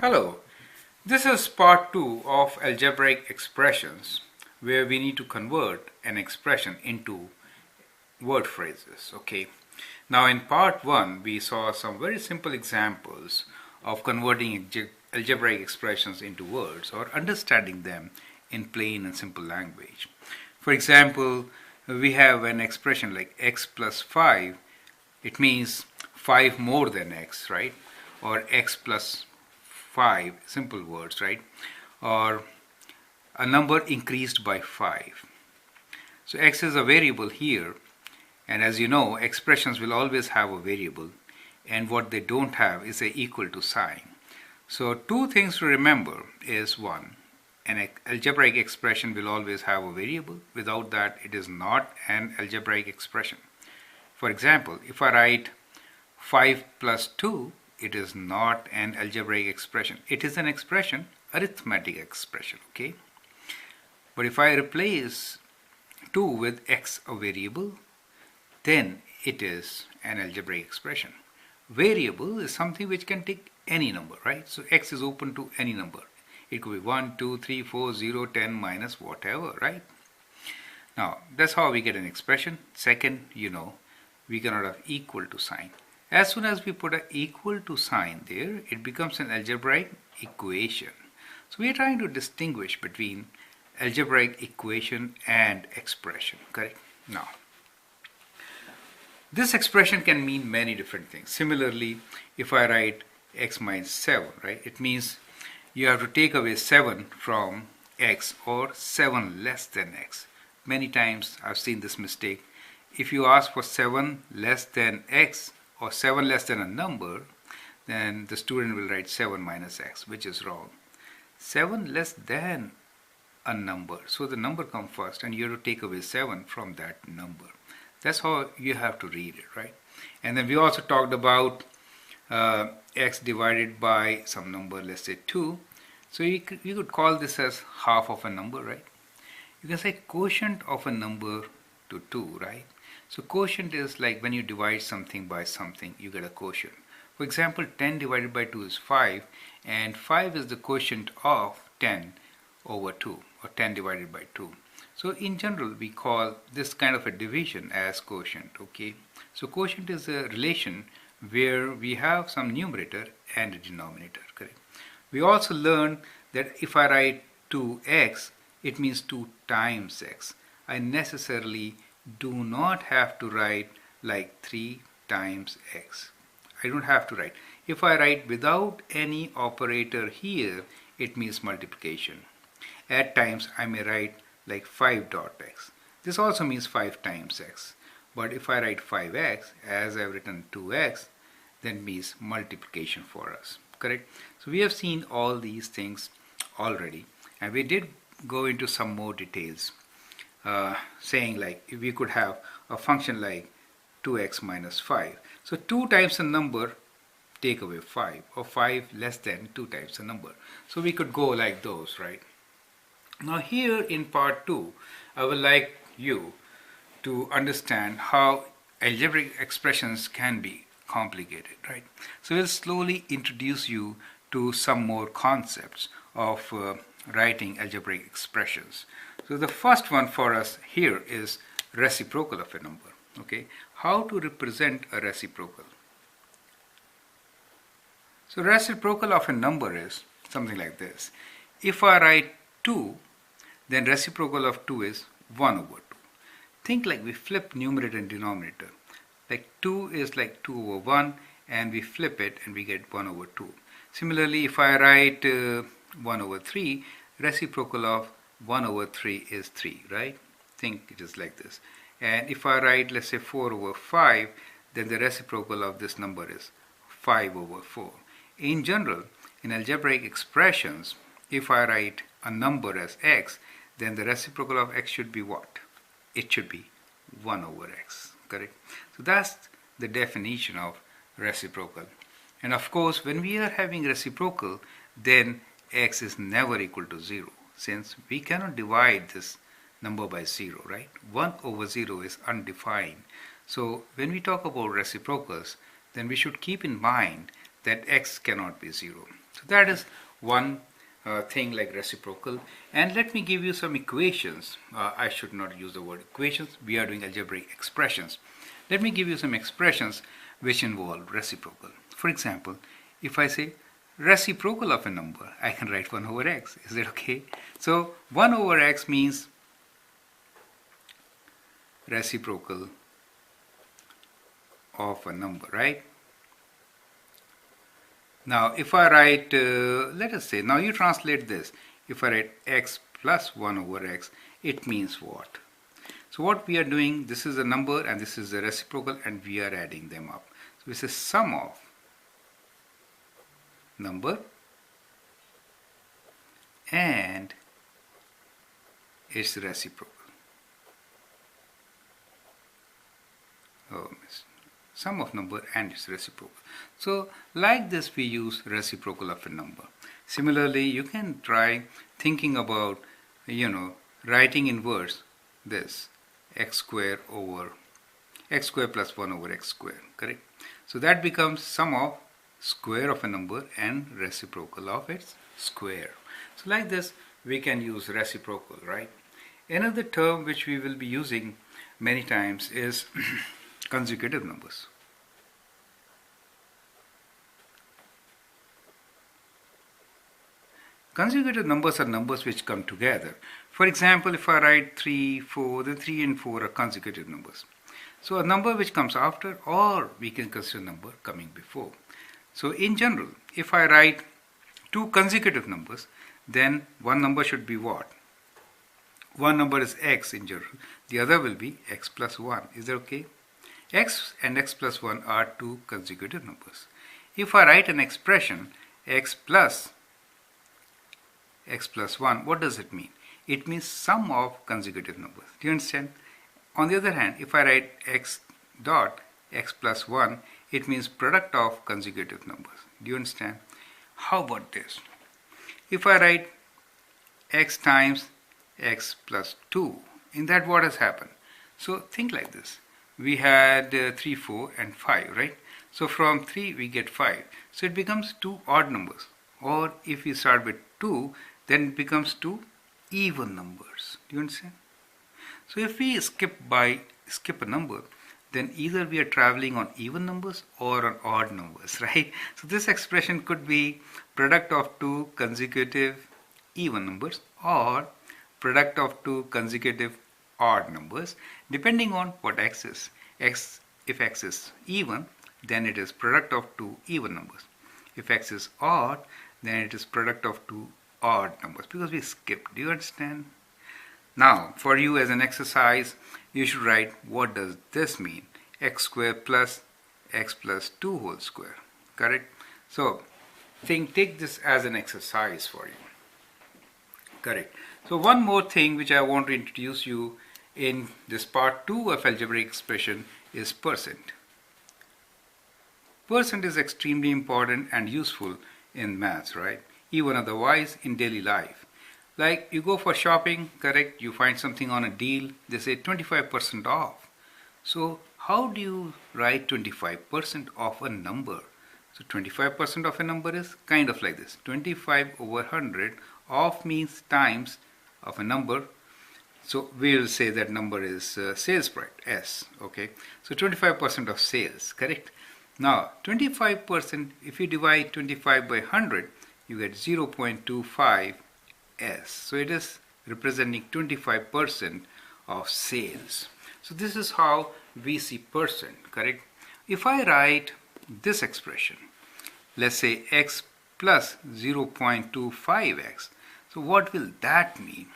Hello, this is part 2 of algebraic expressions where we need to convert an expression into word phrases. Okay, now in part 1 we saw some very simple examples of converting algebraic expressions into words or understanding them in plain and simple language. For example, we have an expression like x plus 5. It means 5 more than x, right? Or x plus 5, simple words, right? Or a number increased by 5. So x is a variable here, and as you know, expressions will always have a variable, and what they don't have is a equal to sign. So two things to remember is one, an algebraic expression will always have a variable. Without that, it is not an algebraic expression. For example, if I write 5 plus 2, it is not an algebraic expression. It is an expression, arithmetic expression, okay? But if I replace 2 with x, a variable, then it is an algebraic expression. Variable is something which can take any number, right? So x is open to any number. It could be 1, 2, 3, 4, 0, 10, minus whatever, right? Now, that's how we get an expression. Second, we cannot have equal to sign. As soon as we put an equal to sign there, it becomes an algebraic equation. So we are trying to distinguish between algebraic equation and expression, correct? Now, this expression can mean many different things. Similarly, if I write x minus 7, right, it means you have to take away 7 from x or 7 less than x. Many times I've seen this mistake. If you ask for 7 less than x, or 7 less than a number, then the student will write 7 minus x, which is wrong. 7 less than a number, so the number comes first and you have to take away 7 from that number. That's how you have to read it, right? And then we also talked about x divided by some number, let's say 2. So you could call this as half of a number, right? You can say quotient of a number to 2, right? So quotient is like when you divide something by something, you get a quotient. For example, 10 divided by 2 is 5, and 5 is the quotient of 10 over 2, or 10 divided by 2. So in general, we call this kind of a division as quotient, okay? So quotient is a relation where we have some numerator and a denominator, correct? We also learned that if I write 2x, it means 2 times x. I necessarily do not have to write like 3 times x. I don't have to write. If I write without any operator here, it means multiplication. At times I may write like 5 dot x. This also means 5 times x. But if I write 5x as I've written 2x, then means multiplication for us. Correct? So we have seen all these things already, and we did go into some more details. Saying like if we could have a function like 2x minus 5. So 2 times a number, take away 5, or 5 less than 2 times a number. So we could go like those, right? Now here in part 2, I would like you to understand how algebraic expressions can be complicated, right? So we'll slowly introduce you to some more concepts of writing algebraic expressions. So the first one for us here is reciprocal of a number. Okay, how to represent a reciprocal? So reciprocal of a number is something like this. If I write 2, then reciprocal of 2 is 1 over 2. Think like we flip numerator and denominator. Like 2 is like 2 over 1, and we flip it and we get 1 over 2. Similarly, if I write 1 over 3, reciprocal of 1 over 3 is 3, right? Think it is like this. And if I write, let's say 4 over 5, then the reciprocal of this number is 5 over 4. In general, in algebraic expressions, if I write a number as x, then the reciprocal of x should be what? It should be 1 over x, correct? So that's the definition of reciprocal. And of course, when we are having reciprocal, then x is never equal to 0. Since we cannot divide this number by 0, right? 1 over 0 is undefined. So when we talk about reciprocals, then we should keep in mind that x cannot be 0. So So that is one thing like reciprocal. And let me give you some equations. I should not use the word equations. We are doing algebraic expressions. Let me give you some expressions which involve reciprocal. For example, if I say reciprocal of a number, I can write 1 over x. Is that okay? So 1 over x means reciprocal of a number, right? Now if I write, let us say, now you translate this. If I write x plus 1 over x, it means what? So what we are doing, this is a number and this is the reciprocal, and we are adding them up. So this is sum of number and its reciprocal. Sum of number and its reciprocal. So like this we use reciprocal of a number. Similarly, you can try thinking about, writing in words this x square plus 1 over x square, correct? So that becomes sum of square of a number and reciprocal of its square. So like this we can use reciprocal, right? Another term which we will be using many times is consecutive numbers. Consecutive numbers are numbers which come together. For example, if I write 3, 4, then 3 and 4 are consecutive numbers. So a number which comes after, or we can consider a number coming before. So in general, if I write two consecutive numbers, then one number should be what? One number is x in general, the other will be x plus 1. Is that okay? X and x plus 1 are two consecutive numbers. If I write an expression x plus 1, what does it mean? It means sum of consecutive numbers. Do you understand? On the other hand, if I write x dot x plus 1, it means product of consecutive numbers. Do you understand? How about this? If I write x times x plus 2, in that what has happened? So think like this. We had 3, 4 and 5, right? So from 3 we get 5. So it becomes two odd numbers. Or if we start with 2, then it becomes two even numbers. Do you understand? So if we skip a number, then either we are traveling on even numbers or on odd numbers, right? So this expression could be product of two consecutive even numbers or product of two consecutive odd numbers, depending on what x is. If x is even, then it is product of two even numbers. If x is odd, then it is product of two odd numbers, because we skipped. Do you understand? Now, for you as an exercise, you should write what does this mean? X square plus x plus 2 whole square. Correct? So, take this as an exercise for you. Correct. So, one more thing which I want to introduce you in this part 2 of algebraic expression is percent. Percent is extremely important and useful in maths, right? Even otherwise in daily life. Like you go for shopping, correct? You find something on a deal, they say 25% off. So how do you write 25% of a number? So 25% of a number is kind of like this. 25 over 100, off means times of a number. So we will say that number is sales price, S, okay? So 25% of sales, correct? Now 25%, if you divide 25 by 100, you get 0.25 S. So it is representing 25% of sales. So this is how we see percent, correct? If I write this expression, let's say x plus 0.25x, so what will that mean?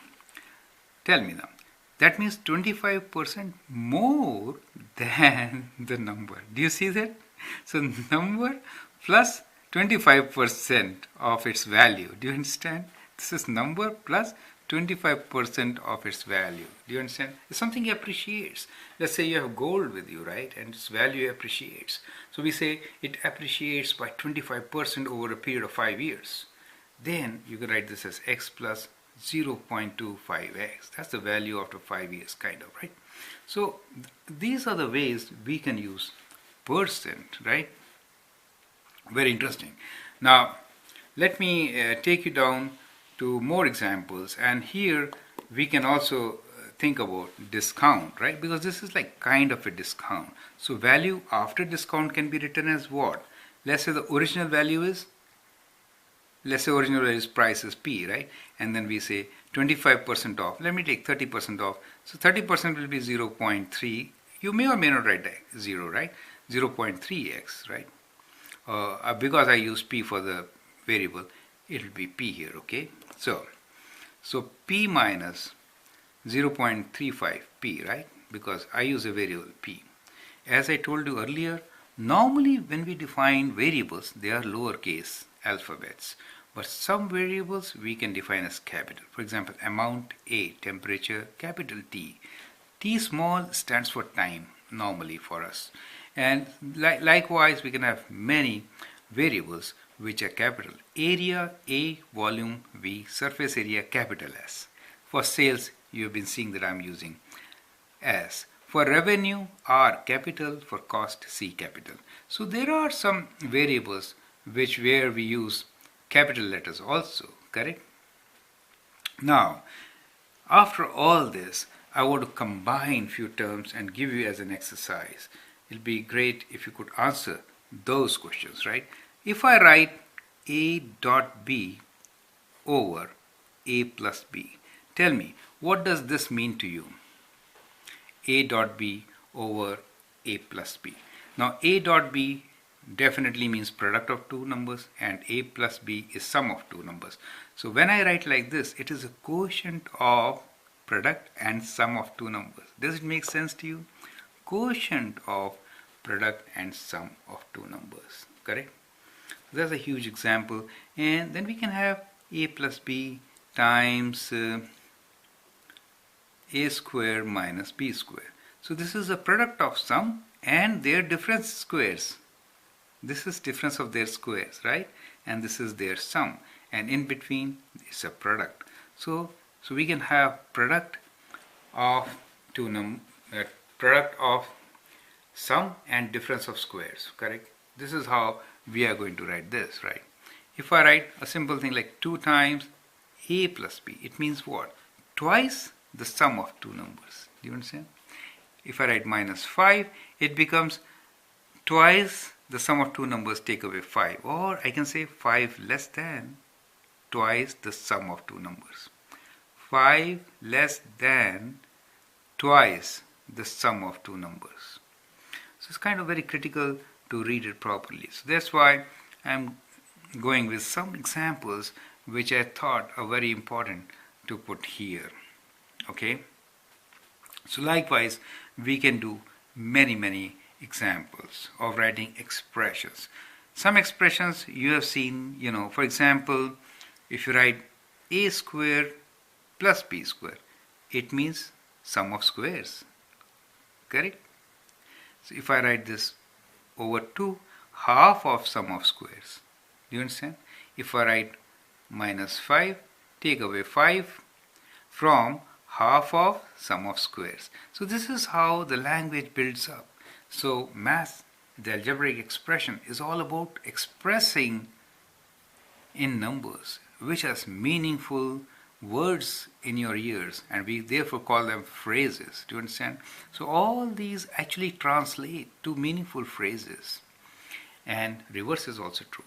Tell me now. That means 25% more than the number. Do you see that? So number plus 25% of its value. Do you understand? This is number plus 25% of its value. Do you understand? It's something it appreciates. Let's say you have gold with you, right? And its value appreciates. So we say it appreciates by 25% over a period of 5 years. Then you can write this as x plus 0.25x. That's the value after 5 years, kind of, right? So these are the ways we can use percent, right? Very interesting. Now, let me take you down to more examples, and here we can also think about discount, right? Because this is like kind of a discount. So value after discount can be written as what? Let's say the original value is, let's say original value is price is P, right? And then we say 25% off. Let me take 30% off. So 30% will be 0.3. You may or may not write that 0, right? 0.3x, right? Because I use P for the variable, it will be P here, okay? So P minus 0.35 P, right? Because I use a variable P. As I told you earlier, normally when we define variables, they are lowercase alphabets. But some variables we can define as capital. For example, amount A, temperature, capital T. T small stands for time normally for us. And likewise, we can have many variables which are capital. Area A, volume V, surface area capital S. For sales, you have been seeing that I'm using S. For revenue, R capital. For cost, C capital. So there are some variables where we use capital letters also, correct? Now, after all this, I want to combine few terms and give you as an exercise. It'll be great if you could answer those questions, right? If I write A dot B over A plus B, tell me, what does this mean to you? A dot B over A plus B. Now, A dot B definitely means product of two numbers, and A plus B is sum of two numbers. So when I write like this, it is a quotient of product and sum of two numbers. Does it make sense to you? Quotient of product and sum of two numbers, correct? That's a huge example. And then we can have A plus B times A square minus B square. So this is a product of sum and their difference squares. This is difference of their squares, right? And this is their sum. And in between is a product. So we can have product of product of sum and difference of squares, correct? This is how we are going to write this, right? If I write a simple thing like 2 times A plus B, it means what? Twice the sum of two numbers. Do you understand? If I write minus 5, it becomes twice the sum of two numbers, take away 5. Or I can say 5 less than twice the sum of two numbers. 5 less than twice the sum of two numbers. So it's kind of very critical to read it properly. So that's why I'm going with some examples which I thought are very important to put here. Okay? So likewise, we can do many examples of writing expressions. Some expressions you have seen, for example, if you write A square plus B square, it means sum of squares, correct? So if I write this over 2, half of sum of squares, do you understand? If I write minus 5, take away 5 from half of sum of squares. So this is how the language builds up. So math, the algebraic expression, is all about expressing in numbers, which has meaningful words in your ears, and we therefore call them phrases. Do you understand? So all these actually translate to meaningful phrases. And reverse is also true.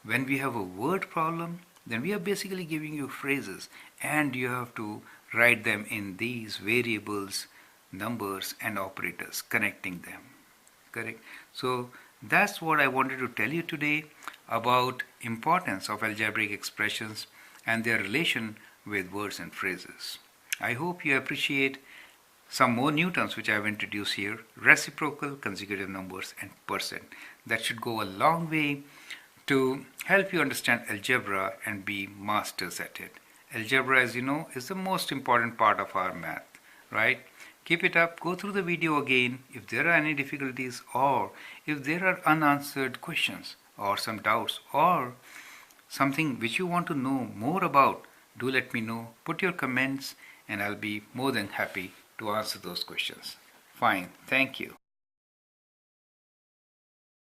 When we have a word problem, then we are basically giving you phrases, and you have to write them in these variables, numbers and operators, connecting them, correct? So that's what I wanted to tell you today about importance of algebraic expressions and their relation with words and phrases. I hope you appreciate some more new terms which I have introduced here: reciprocal, consecutive numbers and percent. That should go a long way to help you understand algebra and be masters at it. Algebra, as you know, is the most important part of our math, right? Keep it up, go through the video again if there are any difficulties, or if there are unanswered questions or some doubts or something which you want to know more about. Do let me know, put your comments, and I'll be more than happy to answer those questions. Fine, thank you.